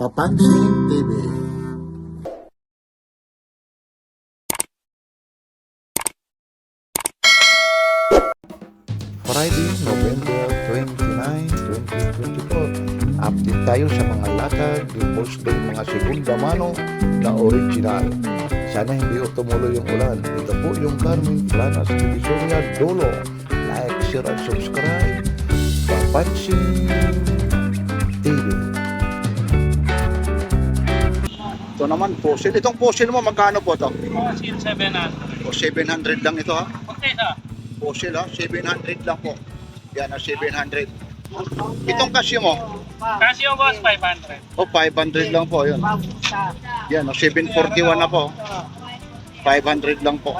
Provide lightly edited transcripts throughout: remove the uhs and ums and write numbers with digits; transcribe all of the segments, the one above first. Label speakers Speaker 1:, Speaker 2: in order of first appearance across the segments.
Speaker 1: Papansin TV.
Speaker 2: Friday, November 29, 2024. Update tayo sa mga latag, impulse ng mga segunda mano na original. Sana hindi tumuloy yung ulan. Ito po yung Carmen Planas Divisoria Dolo. Like, share, and subscribe. Papansin TV.
Speaker 3: Ito naman, fossil. Itong fossil mo, magkano po ito?
Speaker 4: Fossil 700.
Speaker 3: O 700 lang ito ha.
Speaker 4: Okay na.
Speaker 3: Fossil ha, 700 lang po. Yan, 700. Itong casio mo,
Speaker 4: Casio boss 500.
Speaker 3: o 500 lang po. Yun. Yan, 741 na po. 500 lang po.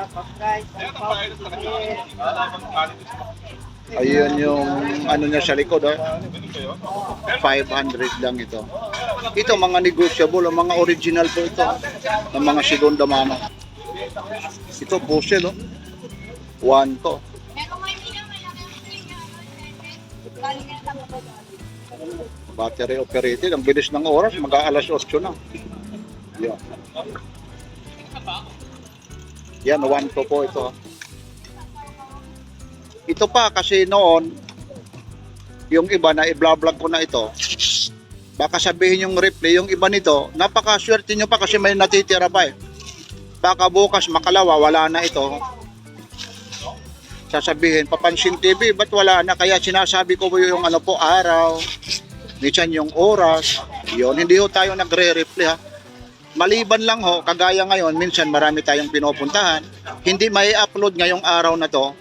Speaker 3: Ayun yung ano niya sa likod. 500 lang ito. Ito mga negotiable, mga original po ito. Ng mga segunda mano. Ito fossil oh. 1 to. Battery operated, ang bilis ng oras, mag-aalas 8 na. Yan. Yan, 1 to po ito. Ito pa kasi noon, yung iba na i-vlog ko na ito, baka sabihin yung replay, yung iba nito, napaka-swerte nyo pa kasi may natitira pa eh. Baka bukas makalawa, wala na ito. Sasabihin, Papansin TV, ba't wala na? Kaya sinasabi ko yung ano po, araw, minsan yung oras, yun. Hindi ho tayo nagre-replay ha. Maliban lang ho, kagaya ngayon, minsan marami tayong pinupuntahan, hindi may upload ngayong araw na to,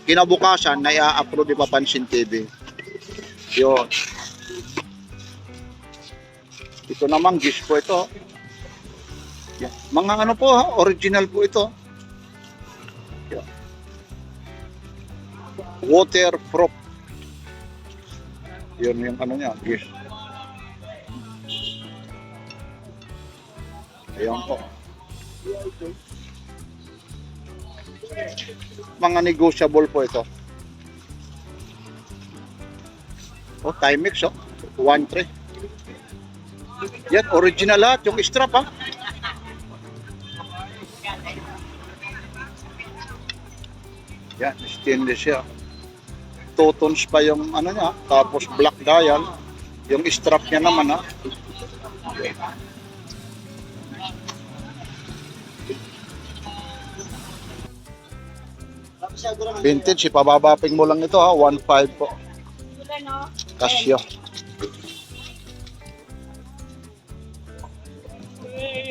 Speaker 3: kinabukasan na i-upload yung Papansin TV. Yun. Ito namang gis po ito. Yan. Mga ano po ha, original po ito. Yan. Waterproof. Yun yung ano niya, gis. Ayan po. Mga negotiable po ito. Oh, Timex oh. 1.3. Yan, original lahat. Yung strap ha. Yan, stainless siya. 2 tons pa yung ano niya. Tapos black dial. Yung strap niya naman ha. Vintage, ipababaping mo lang ito ha. 1.5 po. Casio.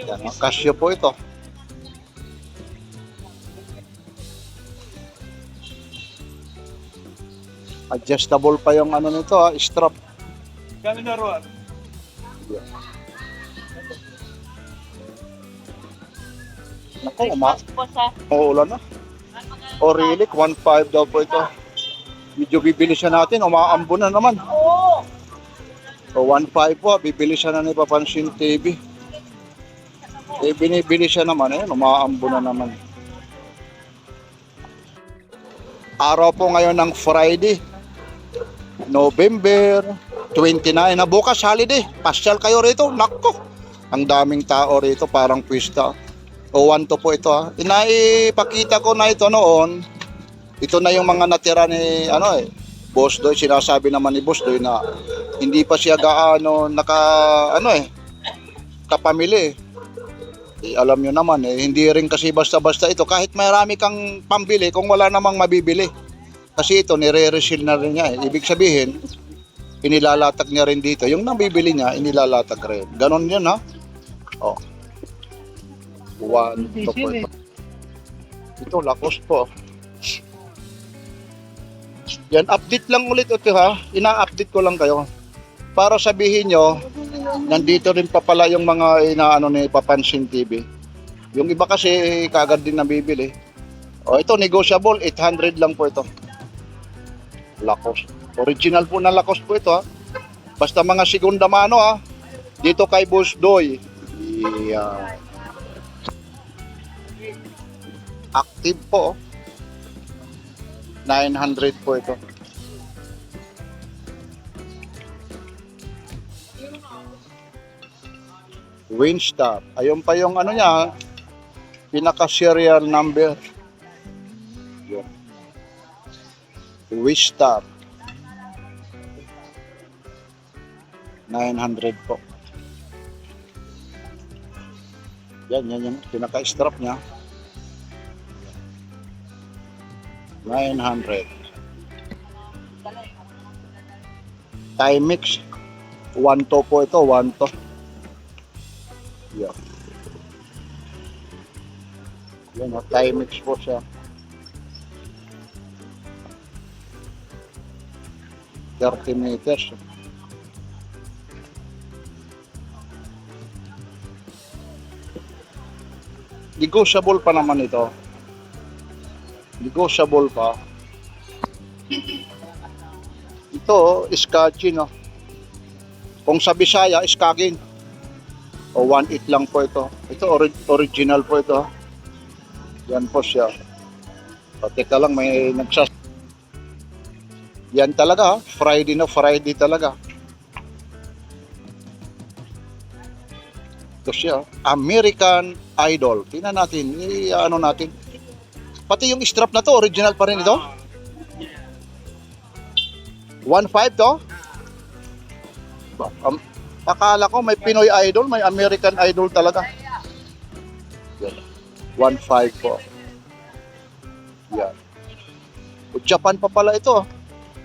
Speaker 3: Yan, Casio po ito. Adjustable pa yung ano nito ha, strap.
Speaker 4: Kami na ruwan.
Speaker 3: Yan. Naku, uulan na. O really, 1.5 daw po ito. Medyo bibili siya natin, umaambo na naman. O 1.5 po, bibili siya na ni Papansin TV. Eh, binibili siya naman, umaambo na naman. Araw po ngayon ng Friday, November 29 na bukas holiday. Pasyal kayo rito. Nako. Ang daming tao rito, parang pista. O 1 to po ito ha. Inaipakita ko na ito noon. Ito na yung mga natira ni Boss Doy. Sinasabi naman ni Boss Doy na hindi pa siya gaano kapamili. Alam nyo naman hindi rin kasi basta-basta ito. Kahit marami kang pambili kung wala namang mabibili. Kasi ito nire-reseal na rin niya. Ibig sabihin, inilalatag niya rin dito. Yung nabibili niya, inilalatag rin. Ganon yun ha. O. 1 to po ito. Ito, lakos po. Yan, update lang ulit ito ha. Ina-update ko lang kayo. Para sabihin nyo, nandito rin pa pala yung mga inaano ni Papansin TV. Yung iba kasi kagad din nabibili. O ito, negotiable, 800 lang po ito. Lakos. Original po na lakos po ito ha. Basta mga segunda mano ha. Dito kay Boss Doy. Yeah. Active po. 900 po ito. Windstar. Ayun pa yung ano niya, pinaka-serial number. Yun. Windstar. 900 po. Yan yung pinaka-strap niya. 900. Timex. 1-2 po ito, 1-2. Yan. Yan o, Timex po siya. 30 meters. Negotiable pa naman ito. Negotiable pa. Ito, iskatchi, no? Kung sa Bisaya, iskagin. O 1.8 lang po ito. Ito, original po ito. Yan po siya. O, teka lang, may nagsas... Yan talaga, Friday na Friday talaga. Ito siya, American Idol. Tingnan natin, ano natin. Pati yung strap na to, original pa rin ito. 1.5 to? Akala ko may Pinoy Idol, may American Idol talaga. 1.5 po. Yan. Japan pa pala ito.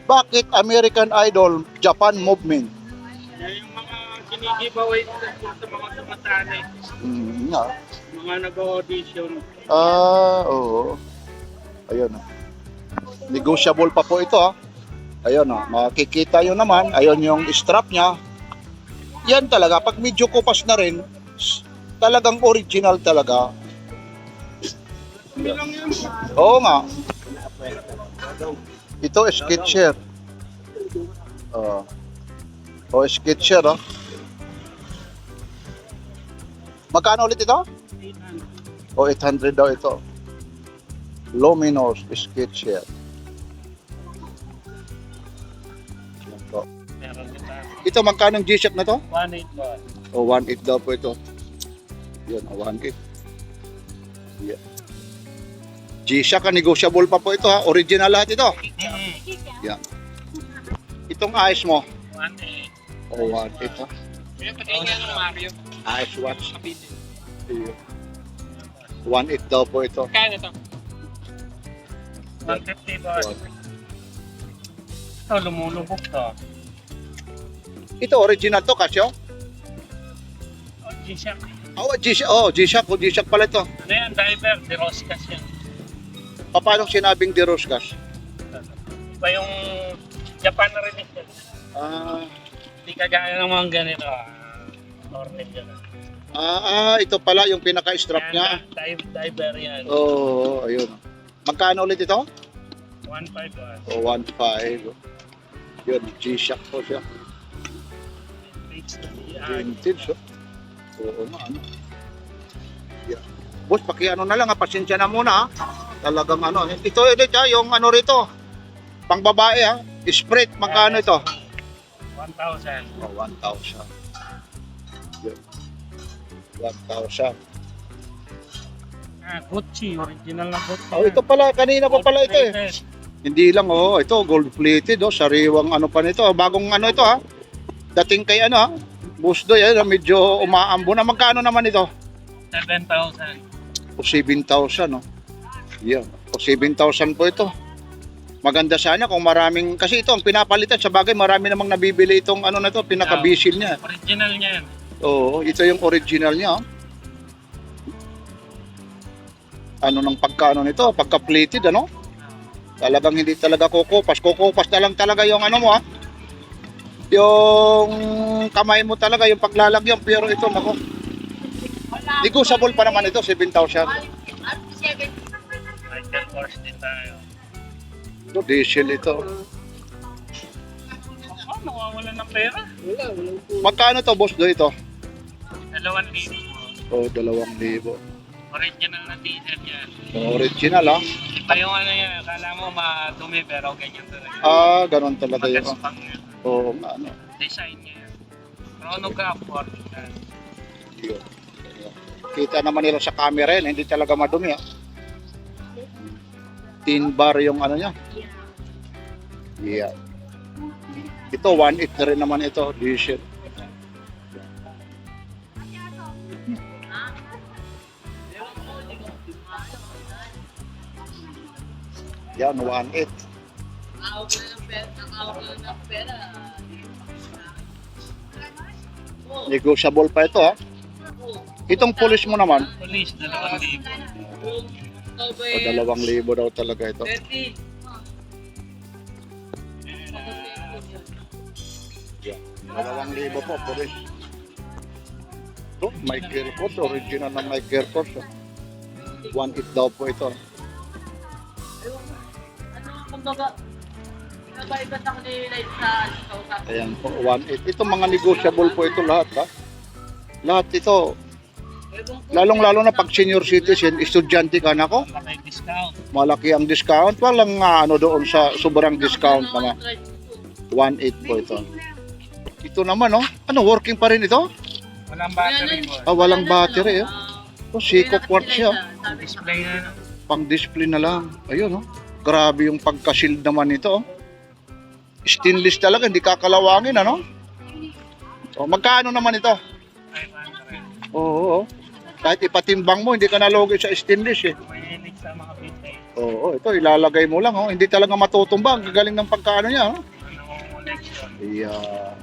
Speaker 3: Bakit American Idol, Japan movement?
Speaker 4: Yung mga kinigiveaway sa mga tumatali.
Speaker 3: Nga.
Speaker 4: Mga nag-audition.
Speaker 3: Oo. Ayun. Negotiable pa po ito. Ayun, makikita yun naman. Ayun yung strap niya. Yan talaga. Pag medyo kupas na rin, talagang original talaga.
Speaker 4: Hindi lang yun.
Speaker 3: Oo nga. Ito, Skechers. Skechers, Magkano ulit ito? 800 daw ito. Luminous Skechers.
Speaker 4: Meron kita.
Speaker 3: Ito, magkano yung G-Shock na to?
Speaker 4: 1.8 po.
Speaker 3: 1.8 daw po ito. Yan, 1.8. Yeah. G-Shock, negotiable pa po ito ha. Original lahat ito. Yan. Itong ice mo.
Speaker 4: 1.8.
Speaker 3: 1.8 ha.
Speaker 4: Kaya patingin ng Mario.
Speaker 3: Ice watch. 1.8 daw po ito.
Speaker 4: Kaya ito. 150 po. Ito, lumulubog to.
Speaker 3: Ito, original to, Casio?
Speaker 4: Oh, G-Shock.
Speaker 3: G-Shock. G-Shock pala ito.
Speaker 4: Ano yan? Diver. De Roscas yan.
Speaker 3: Paano sinabing de Roscas?
Speaker 4: Iba yung Japan na rin ito. Hindi kagaya ng mga ganito. Ornate yun.
Speaker 3: Ito pala yung pinaka-strap niya.
Speaker 4: Diver yan.
Speaker 3: Oo, ayun. Magkano ulit ito?
Speaker 4: 1.5.
Speaker 3: 1.5. Yun, G-Shock po siya. Vintage, Oo nga, ano. Yeah. Boss, pakiano na lang, pasensya na muna, Talagang ano. Ito ulit, yung ano rito. Pang babae, Sprite, magkano ito?
Speaker 4: 1,000.
Speaker 3: 1,000. Yun. 1,000.
Speaker 4: Gucci, original na Gucci.
Speaker 3: Ito pala, kanina pa pala ito Hindi lang, ito, gold plated, sariwang ano pa nito. Bagong ano ito, Dating kay ano, Busdoy, medyo umaambo na. Magkano naman ito?
Speaker 4: 7,000.
Speaker 3: O 7,000, Yeah. O 7,000 po ito. Maganda sana kung maraming, kasi ito ang pinapalitan sa bagay, marami namang nabibili itong ano na to, pinaka-bisil niya.
Speaker 4: Original niya yan.
Speaker 3: Oo, ito yung original niya. Ano ng pagkaano nito, pagka-plated, Talagang hindi talaga kukupas. Kukupas na lang talaga yung ano mo, Yung kamay mo talaga, yung paglalagyan. Pero ito, nako. Negotiable pa naman ito, 7,000.
Speaker 4: Michael Kors din tayo.
Speaker 3: Ito, diesel ito.
Speaker 4: Nawawalan ng pera.
Speaker 3: Magkano to, boss, do ito?
Speaker 4: 2,000.
Speaker 3: O, 2,000.
Speaker 4: Original na diesel yan.
Speaker 3: Original,
Speaker 4: Iba yung ano yan, akala mo madumi pero ganyan talaga.
Speaker 3: Ganun talaga yun.
Speaker 4: Magaspang yun.
Speaker 3: Oo, ano.
Speaker 4: Design niya yan. Chronograph original.
Speaker 3: Yun. Kita naman nila sa camera yan, hindi talaga madumi. Tin bar yung ano niya. Yeah. Ito 1.8 na rin naman ito, diesel. Yan, 1.8. Negotiable pa ito ha. Itong police mo naman,
Speaker 4: Police, 2,000.
Speaker 3: o 2,000 daw talaga ito. Yan, 2,000 po, police. Ito, Mike Airport, original na Mike Airport. 1.8 daw po ito. Ayan po, 1.8. Ito mga negotiable po ito lahat ha. Lahat ito, lalong-lalo na pag senior citizen, estudyante ka na ko,
Speaker 4: Malaki discount.
Speaker 3: malaki ang discount. Walang ano doon sa sobrang discount naman. 1.8 po ito. Ito naman oh, ano working pa rin ito?
Speaker 4: Walang battery mo.
Speaker 3: Walang battery eh. Oh, Seiko Quartz siya.
Speaker 4: Display na.
Speaker 3: Pang display na lang. Ayun oh. Grabe yung pagka-shield naman ito oh. Stainless talaga, hindi kakalawangin ano? So, magkano naman ito?
Speaker 4: 500.
Speaker 3: Oo. Kahit ipatimbang mo, hindi ka nalogi sa stainless eh.
Speaker 4: Mahilig sa mga vintage.
Speaker 3: Oo, ito ilalagay mo lang oh. Hindi talaga matutumba. Ang gagaling ng pagkaano niya oh.
Speaker 4: Ano collection.
Speaker 3: Yeah.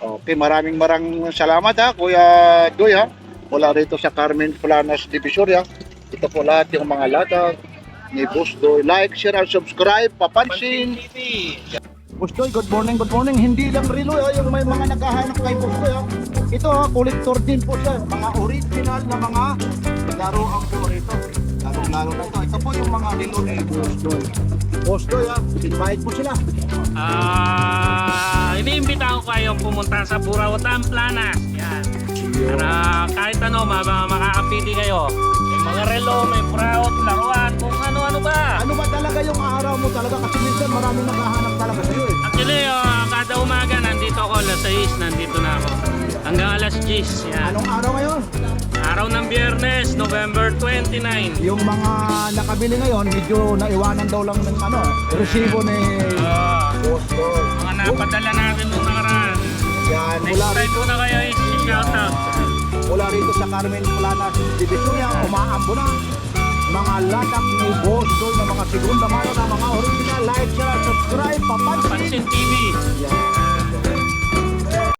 Speaker 3: Okay, maraming salamat ha, Kuya Doy ha. Mula rito sa Carmen Planas Divisoria. Ito po lahat yung mga latag ni Boss Doy. Like, share, and subscribe. Papansin.
Speaker 4: TV.
Speaker 3: Boss Doy, good morning, good morning. Hindi lang relo yung may mga naghahanap kay Boss Doy ha. Ito ha, collector din po siya. Mga original na mga laruan po rito. Lalo na ito. Ito po yung mga relo ni Boss Doy. Boss Doy ha, invite po sila.
Speaker 4: Iniimbitahan ko kayong pumunta sa Burautan Planas. Yan. Para kahit ano, makakapili kayo. May mga relo, may proud, laruan, kung ano-ano ba.
Speaker 3: Ano ba talaga yung araw mo talaga? Kasi minsan maraming naghahanap talaga sa'yo eh.
Speaker 4: Actually, kada umaga nandito ako, alas 6, nandito na ako. Hanggang alas 10. Yan.
Speaker 3: Anong araw ngayon?
Speaker 4: Araw ng Biyernes, November 29.
Speaker 3: Yung mga nakabili ngayon, medyo naiwanan daw lang ng ano, resibo ni Boss Doy.
Speaker 4: Mga napadala natin nung nakaraan.
Speaker 3: Yan,
Speaker 4: Next time ko na kayo i-shoutout.
Speaker 3: mula rito sa Carmen Planas Divisoria, umaambo na mga latak ni Boss Doy na mga segunda mano na mga original. Like, share, subscribe, papansin.
Speaker 4: Pansin TV.
Speaker 3: Yan.